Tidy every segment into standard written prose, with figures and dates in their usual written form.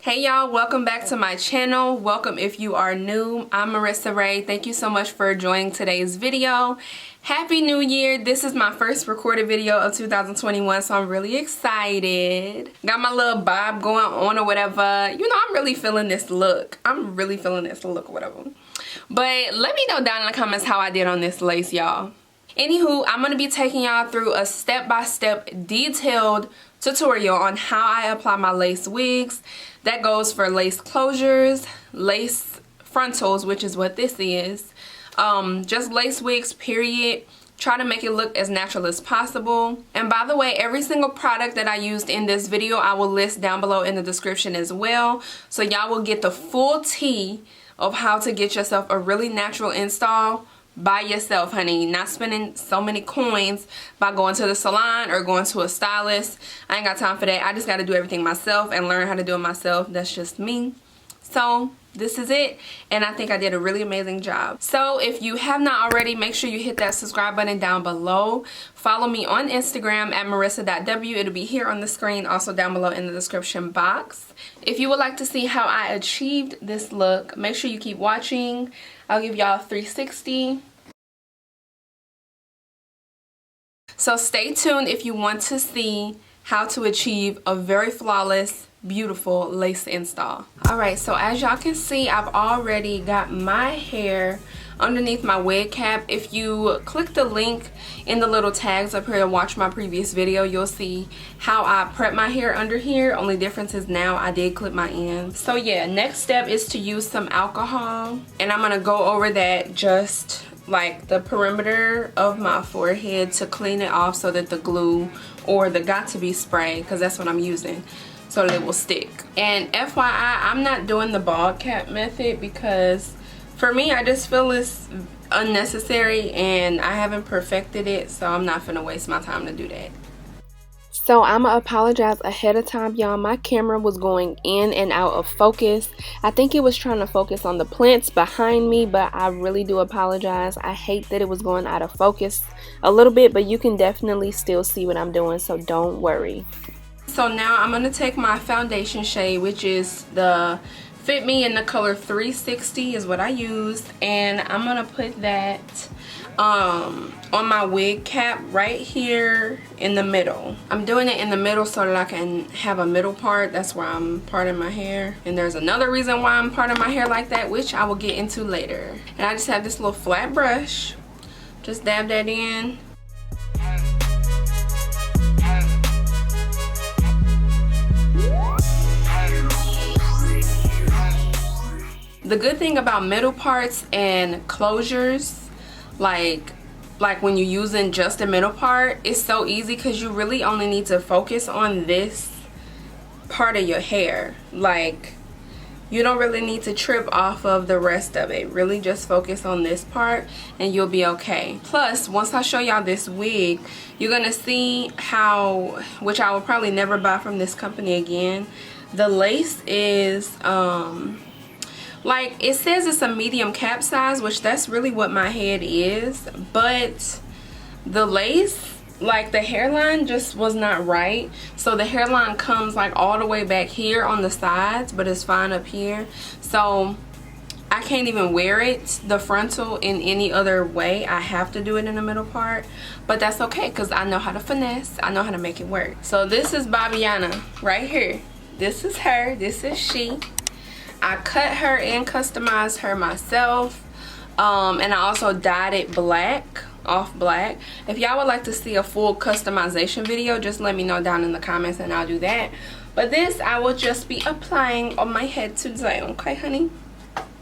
Hey y'all, welcome back to my channel. Welcome if you are new. I'm Marissa Ray. Thank you so much for joining today's video. Happy New Year. This is my first recorded video of 2021, so I'm really excited. Got my little bob going on or whatever. You know, I'm really feeling this look. Or whatever. But let me know down in the comments how I did on this lace, y'all. Anywho, I'm going to be taking y'all through a step-by-step detailed tutorial on how I apply my lace wigs. That goes for lace closures, lace frontals, which is what this is, just lace wigs, period. Try to make it look as natural as possible. And by the way, every single product that I used in this video, I will list down below in the description as well. So y'all will get the full tea of how to get yourself a really natural install by yourself, honey. Not spending so many coins by going to the salon or going to a stylist. I ain't got time for that. I just got to do everything myself and learn how to do it myself. That's just me. So this is it, and I think I did a really amazing job. So if you have not already, make sure you hit that subscribe button down below. Follow me on Instagram at marissa.w. It'll be here on the screen, also down below in the description box. If you would like to see how I achieved this look, make sure you keep watching. I'll give y'all a 360. So stay tuned if you want to see how to achieve a very flawless, beautiful lace install. Alright, so as y'all can see, I've already got my hair underneath my wig cap. If you click the link in the little tags up here and watch my previous video, you'll see how I prep my hair under here. Only difference is now I did clip my ends. So yeah, next step is to use some alcohol, and I'm gonna go over that just like the perimeter of my forehead to clean it off so that the glue or the got-to-be spray, because that's what I'm using, so that it will stick. And FYI, I'm not doing the bald cap method because for me, I just feel it's unnecessary and I haven't perfected it, so I'm not gonna waste my time to do that. So I'ma apologize ahead of time, y'all. My camera was going in and out of focus. I think it was trying to focus on the plants behind me, but I really do apologize. I hate that it was going out of focus a little bit, but you can definitely still see what I'm doing, so don't worry. So now I'm gonna take my foundation shade, which is the Fit Me in the color 360 is what I used, and I'm gonna put that on my wig cap right here in the middle. I'm doing it in the middle so that I can have a middle part. That's why I'm parting my hair, and there's another reason why I'm parting my hair like that, which I will get into later. And I just have this little flat brush, just dab that in. The good thing about middle parts and closures, like when you're using just the middle part, it's so easy because you really only need to focus on this part of your hair. Like, you don't really need to trip off of the rest of it. Really just focus on this part and you'll be okay. Plus, once I show y'all this wig, you're gonna see how, which I will probably never buy from this company again, the lace is like, it says it's a medium cap size, which that's really what my head is, but the lace, like the hairline just was not right. So the hairline comes like all the way back here on the sides, but it's fine up here. So I can't even wear it, the frontal, in any other way. I have to do it in the middle part, but that's okay because I know how to finesse. I know how to make it work. So this is Babiana right here. This is her, this is she. I cut her and customized her myself, and I also dyed it black, off black. If y'all would like to see a full customization video, just let me know down in the comments and I'll do that. But this I will just be applying on my head today, okay honey?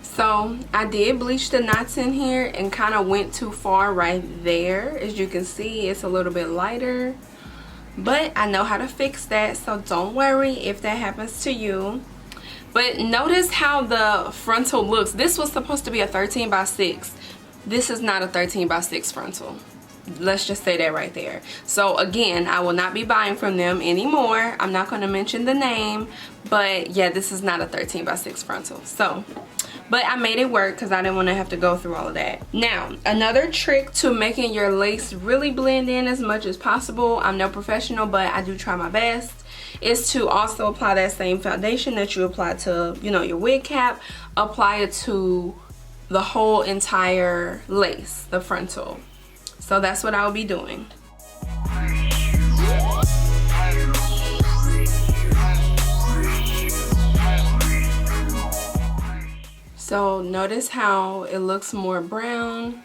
So I did bleach the knots in here and kind of went too far right there. As you can see, it's a little bit lighter, but I know how to fix that, so don't worry if that happens to you. But notice how the frontal looks. This was supposed to be a 13 by 6. This is not a 13 by 6 frontal. Let's just say that right there. So again, I will not be buying from them anymore. I'm not going to mention the name, but yeah, this is not a 13 by 6 frontal. So, but I made it work because I didn't want to have to go through all of that. Now, another trick to making your lace really blend in as much as possible. I'm no professional, but I do try my best. is to also apply that same foundation that you apply to, you know, your wig cap. Apply it to the whole entire lace, the frontal. So that's what I'll be doing. So notice how it looks more brown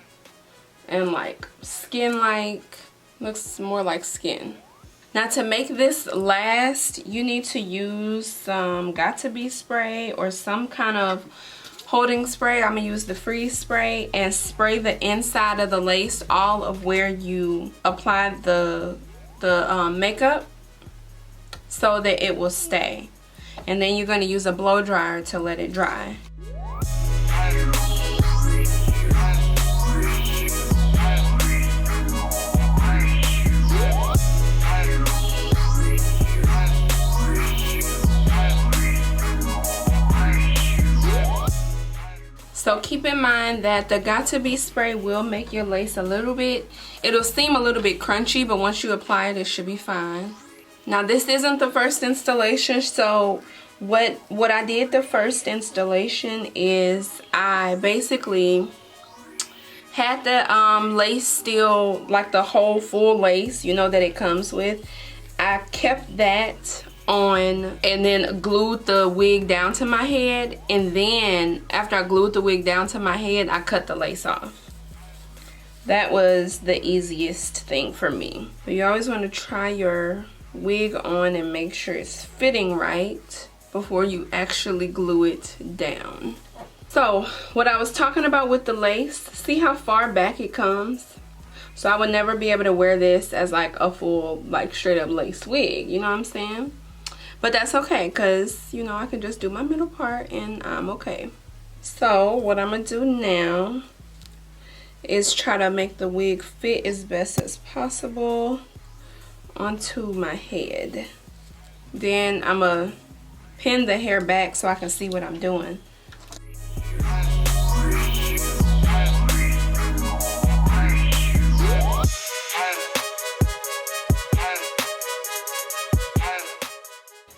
and like skin-like, looks more like skin. Now to make this last, you need to use some Got2b spray or some kind of holding spray. I'm gonna use the freeze spray and spray the inside of the lace, all of where you applied the makeup, so that it will stay. And then you're gonna use a blow dryer to let it dry. So keep in mind that the Got2b spray will make your lace a little bit, it'll seem a little bit crunchy, but once you apply it, it should be fine. Now this isn't the first installation, so what I did the first installation is I basically had the lace still, like the whole full lace, you know, that it comes with. I kept that on and then glued the wig down to my head, and then after I glued the wig down to my head, I cut the lace off. That was the easiest thing for me. But you always want to try your wig on and make sure it's fitting right before you actually glue it down. So what I was talking about with the lace, see how far back it comes? So I would never be able to wear this as like a full, like straight up lace wig, you know what I'm saying? But that's okay, because, you know, I can just do my middle part and I'm okay. So what I'm going to do now is try to make the wig fit as best as possible onto my head. Then I'm going to pin the hair back so I can see what I'm doing.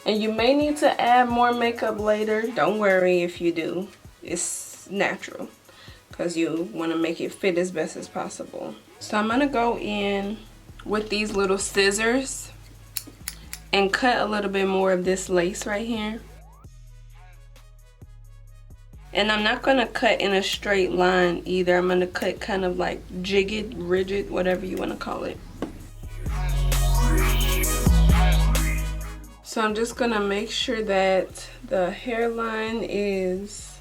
And you may need to add more makeup later. Don't worry if you do. It's natural, because you want to make it fit as best as possible. So I'm going to go in with these little scissors and cut a little bit more of this lace right here. And I'm not going to cut in a straight line either. I'm going to cut kind of like jigged, rigid, whatever you want to call it. So I'm just going to make sure that the hairline is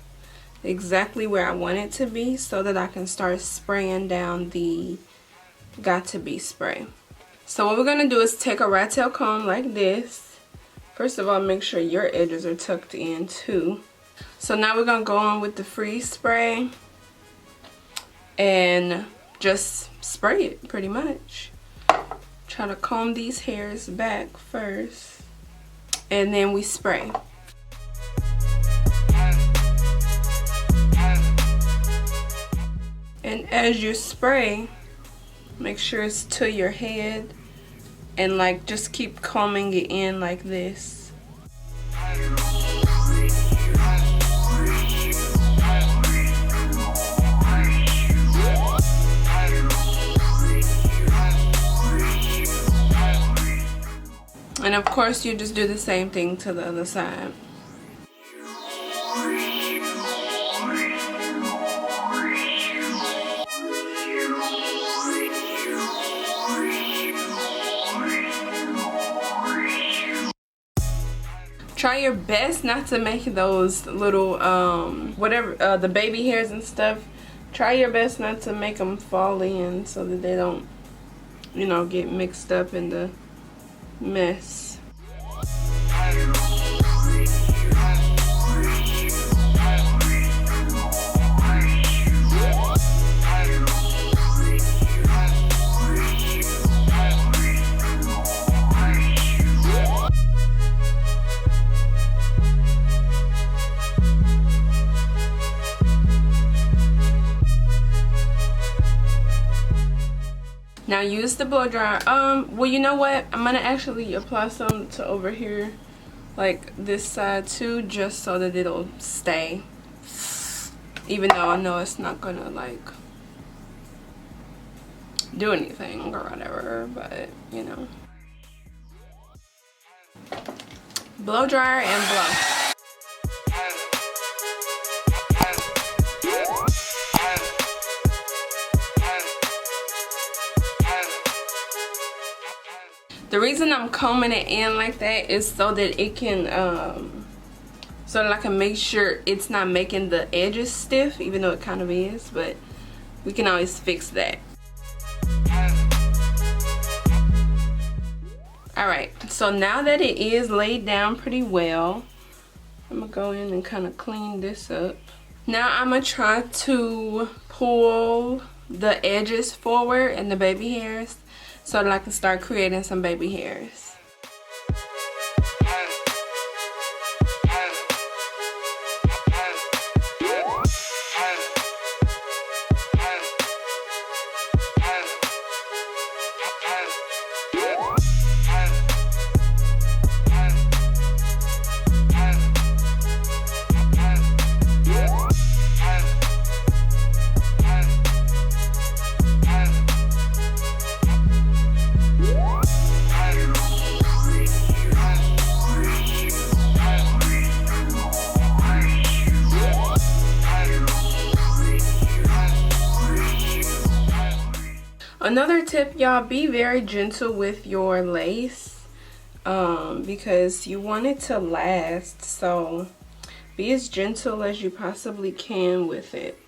exactly where I want it to be, so that I can start spraying down the Got2b spray. So what we're going to do is take a rat tail comb like this. First of all, make sure your edges are tucked in too. So now we're going to go on with the freeze spray and just spray it pretty much. Try to comb these hairs back first. And then we spray. And as you spray, make sure it's to your head and like just keep combing it in like this. And of course you just do the same thing to the other side. Try your best not to make those little whatever the baby hairs and stuff. Try your best not to make them fall in, so that they don't, you know, get mixed up in the mess. Now use the blow dryer. Well, you know what? I'm gonna actually apply some to over here, like this side too, just so that it'll stay. Even though I know it's not gonna like do anything or whatever, but you know. Blow dryer and blow. The reason I'm combing it in like that is so that it can, so that I can make sure it's not making the edges stiff, even though it kind of is, but we can always fix that. Alright, so now that it is laid down pretty well, I'm gonna go in and kind of clean this up. Now I'm gonna try to pull the edges forward and the baby hairs, so that I can start creating some baby hairs. Another tip, y'all, be very gentle with your lace because you want it to last, so be as gentle as you possibly can with it.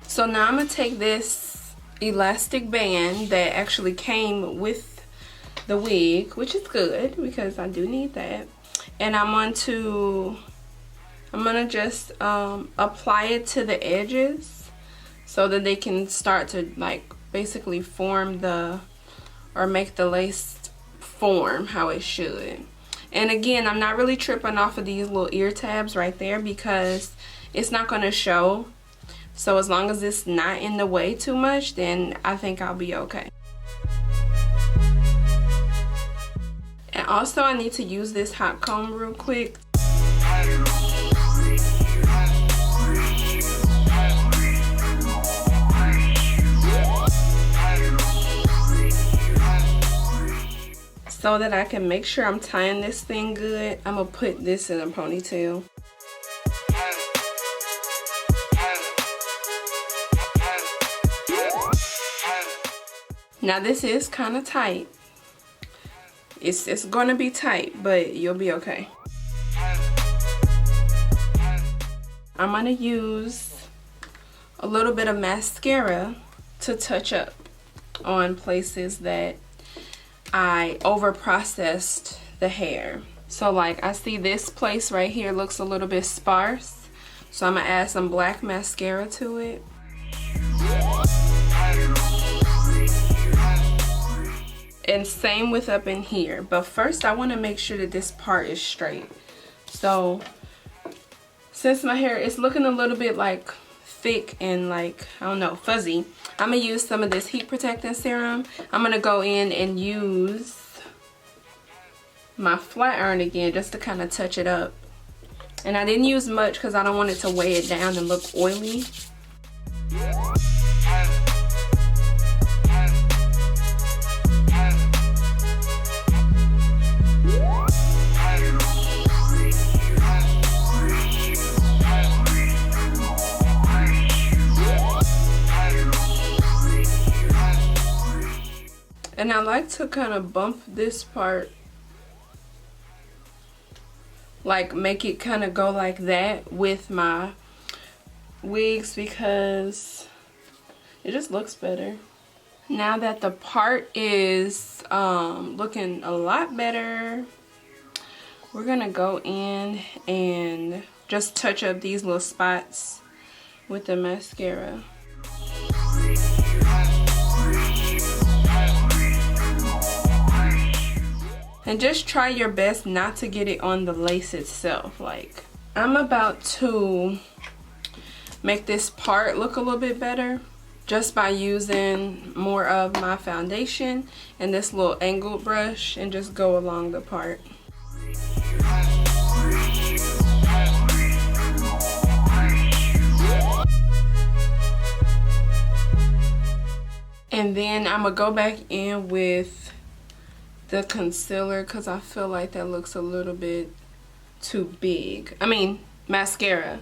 So now I'm going to take this elastic band that actually came with the wig, which is good because I do need that, and I'm gonna just apply it to the edges so that they can start to like basically form the, or make the lace form how it should. And again, I'm not really tripping off of these little ear tabs right there because it's not going to show. So as long as it's not in the way too much, then I think I'll be okay. And also I need to use this hot comb real quick. So that I can make sure I'm tying this thing good, I'm gonna put this in a ponytail. Now this is kind of tight. It's gonna be tight, but you'll be okay. I'm gonna use a little bit of mascara to touch up on places that I over processed the hair. So like I see this place right here looks a little bit sparse, so I'm gonna add some black mascara to it. And same with up in here, but first I want to make sure that this part is straight. So since my hair is looking a little bit like thick and like, I don't know, fuzzy, I'm gonna use some of this heat protecting serum. I'm gonna go in and use my flat iron again just to kind of touch it up. And I didn't use much because I don't want it to weigh it down and look oily. And I like to kind of bump this part, like make it kind of go like that with my wigs because it just looks better. Now that the part is looking a lot better, we're gonna go in and just touch up these little spots with the mascara. And just try your best not to get it on the lace itself. Like, I'm about to make this part look a little bit better just by using more of my foundation and this little angled brush and just go along the part. And then I'm gonna go back in with the concealer because I feel like that looks a little bit too big. I mean, mascara.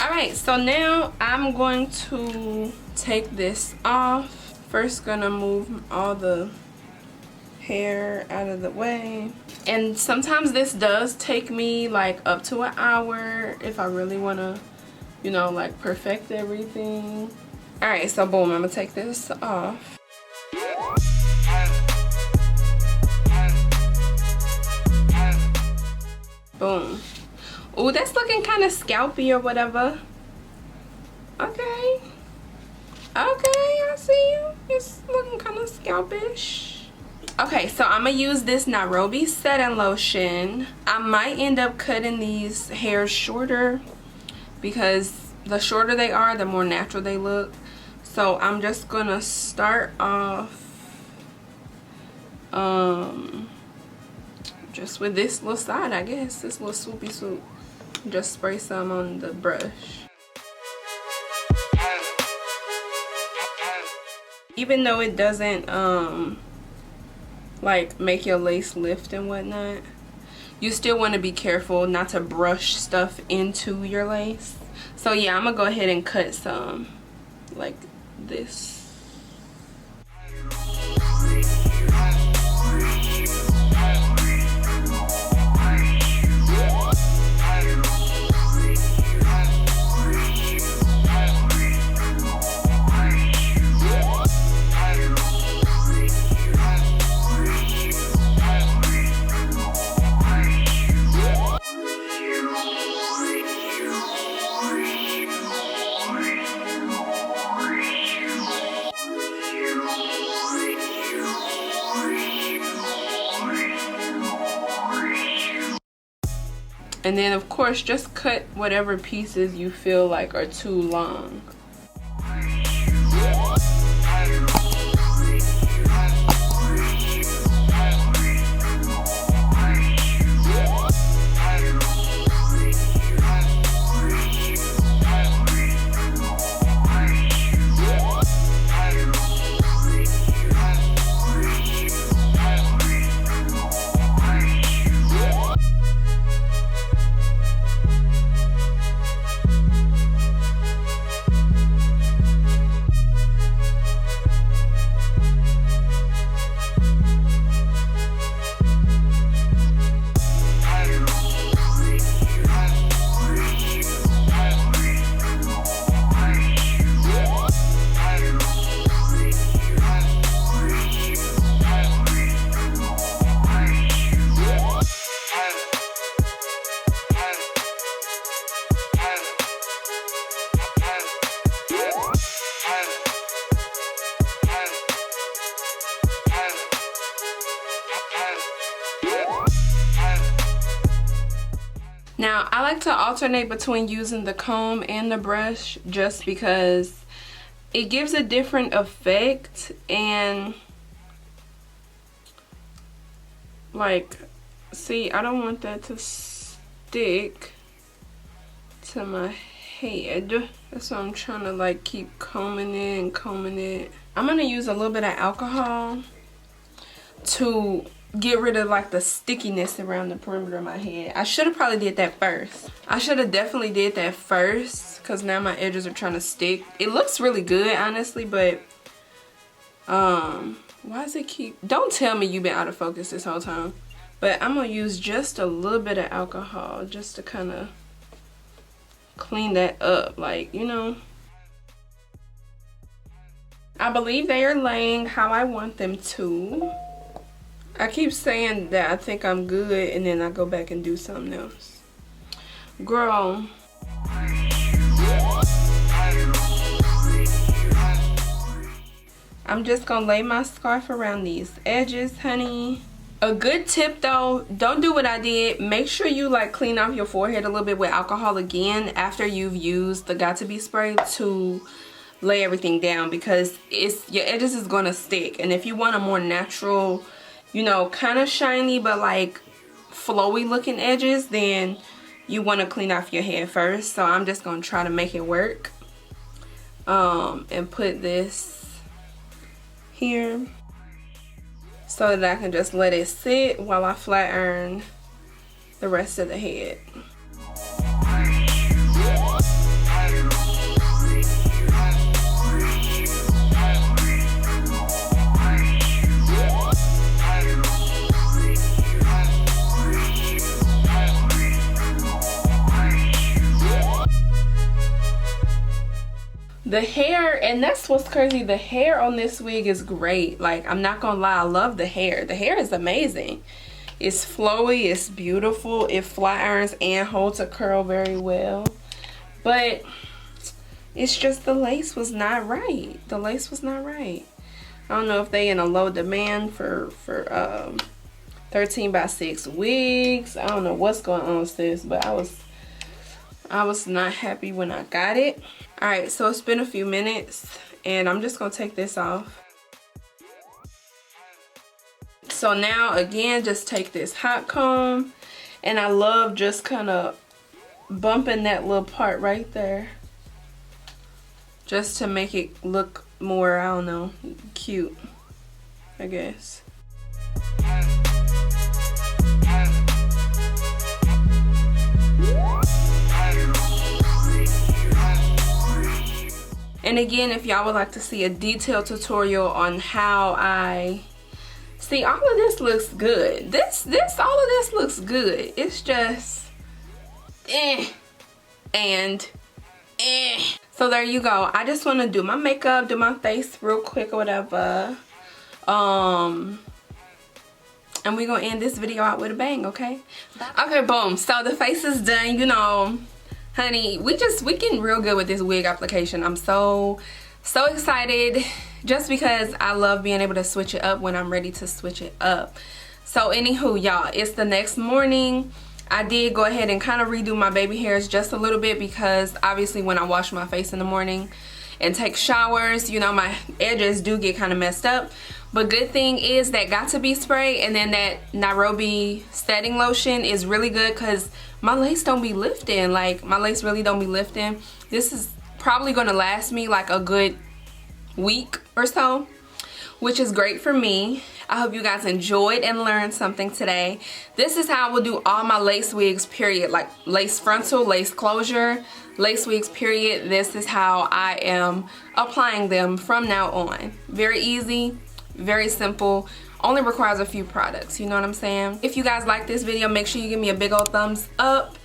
Alright, so now I'm going to take this off. First gonna move all the hair out of the way. And sometimes this does take me like up to an hour if I really want to, you know, like perfect everything. Alright, so boom, I'm gonna take this off. Boom. Ooh, that's looking kind of scalpy or whatever. Okay. Okay, I see you. It's looking kind of scalpish. Okay, so I'm gonna use this Nairobi setting lotion. I might end up cutting these hairs shorter because the shorter they are, the more natural they look. So I'm just gonna start off just with this little side, I guess, this little swoopy swoop. Just spray some on the brush. Even though it doesn't like make your lace lift and whatnot, you still want to be careful not to brush stuff into your lace. So yeah, I'm gonna go ahead and cut some like this. And then of course just cut whatever pieces you feel like are too long. Now, I like to alternate between using the comb and the brush just because it gives a different effect, and like, see, I don't want that to stick to my head. That's why I'm trying to like keep combing it and combing it. I'm gonna use a little bit of alcohol to get rid of like the stickiness around the perimeter of my head. I should have probably did that first. I should have definitely did that first because now my edges are trying to stick. It looks really good, honestly, but why does it keep, don't tell me you've been out of focus this whole time. But I'm gonna use just a little bit of alcohol just to kind of clean that up, like, you know. I believe they are laying how I want them to. I keep saying that I think I'm good and then I go back and do something else. Girl. I'm just gonna lay my scarf around these edges, honey. A good tip though, don't do what I did. Make sure you like clean off your forehead a little bit with alcohol again after you've used the Got To Be spray to lay everything down, because your edges is gonna stick. And if you want a more natural, you know, kind of shiny but like flowy looking edges, then you want to clean off your hair first. So I'm just gonna try to make it work, and put this here so that I can just let it sit while I flat iron the rest of the head. The hair, and that's what's crazy, the hair on this wig is great. Like, I'm not gonna lie, I love the hair. The hair is amazing. It's flowy, it's beautiful, it flat irons and holds a curl very well. But it's just the lace was not right. The lace was not right. I don't know if they in a low demand for 13x6 wigs. I don't know what's going on, sis, but I was not happy when I got it. Alright, so it's been a few minutes and I'm just gonna take this off. So now again, just take this hot comb, and I love just kind of bumping that little part right there just to make it look more, I don't know, cute, I guess. And again, if y'all would like to see a detailed tutorial on how I see, all of this looks good. All of this looks good. It's just and so there you go. I just want to do my makeup, do my face real quick or whatever, and we're gonna end this video out with a bang. Okay, boom. So the face is done. You know, honey, we getting real good with this wig application. I'm so excited, just because I love being able to switch it up when I'm ready to switch it up. So anywho, y'all, it's the next morning. I did go ahead and kind of redo my baby hairs just a little bit, because obviously when I wash my face in the morning and take showers, you know, my edges do get kind of messed up. But good thing is that Got To Be spray and then that Nairobi setting lotion is really good, because my lace don't be lifting. Like, my lace really don't be lifting. This is probably going to last me like a good week or so, which is great for me. I hope you guys enjoyed and learned something today. This is how I will do all my lace wigs, period. Like lace frontal, lace closure, lace wigs, period. This is how I am applying them from now on. Very easy, very simple. Only requires a few products, you know what I'm saying? If you guys like this video, make sure you give me a big old thumbs up,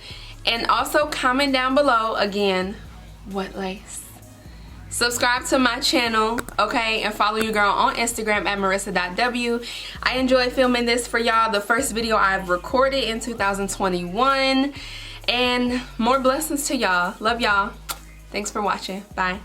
and also comment down below again, what lace? Subscribe to my channel, okay, and follow your girl on Instagram at marissa.w. I enjoyed filming this for y'all, the first video I've recorded in 2021, and more blessings to y'all. Love y'all. Thanks for watching. Bye.